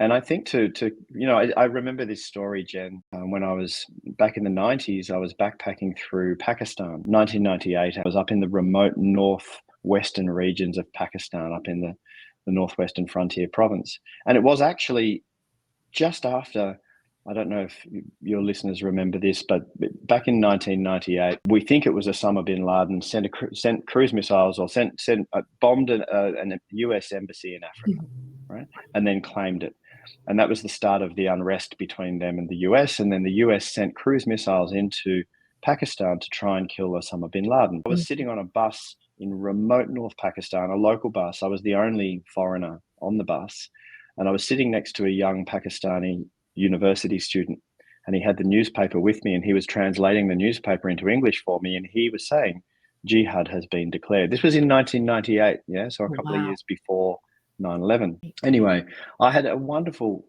And I think I remember this story, Jen, when I was back in the 90s, I was backpacking through Pakistan. 1998, I was up in the remote northwestern regions of Pakistan, up in the northwestern frontier province. And it was actually just after, I don't know if your listeners remember this, but back in 1998, we think it was Osama bin Laden sent cruise missiles or bombed a US embassy in Africa, right? And then claimed it. And that was the start of the unrest between them and the US. And then the US sent cruise missiles into Pakistan to try and kill Osama bin Laden. I was sitting on a bus in remote North Pakistan, a local bus. I was the only foreigner on the bus. And I was sitting next to a young Pakistani university student. And he had the newspaper with me, and he was translating the newspaper into English for me. And he was saying, jihad has been declared. This was in 1998, yeah? So a couple of years before 9/11. Anyway, I had a wonderful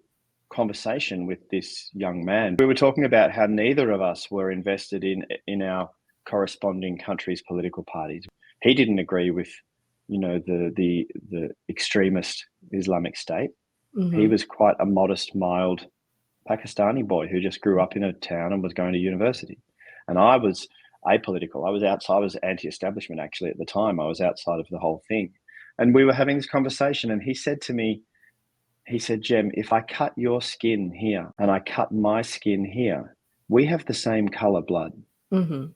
conversation with this young man. We were talking about how neither of us were invested in our corresponding countries' political parties. He didn't agree with, the extremist Islamic State. Mm-hmm. He was quite a modest, mild Pakistani boy who just grew up in a town and was going to university. And I was apolitical. I was anti-establishment actually at the time. I was outside of the whole thing. And we were having this conversation, and he said to me, Jem, if I cut your skin here and I cut my skin here, we have the same color blood. Mm-hmm.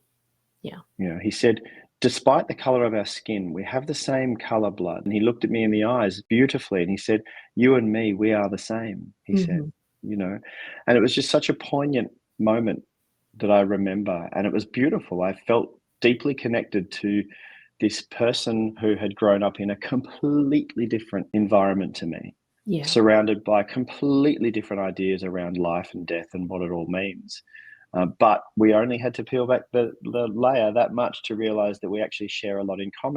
Yeah. He said, despite the color of our skin, we have the same color blood. And he looked at me in the eyes beautifully, and he said, you and me, we are the same, he said, and it was just such a poignant moment that I remember. And it was beautiful. I felt deeply connected to this person who had grown up in a completely different environment to me, surrounded by completely different ideas around life and death and what it all means. But we only had to peel back the layer that much to realize that we actually share a lot in common.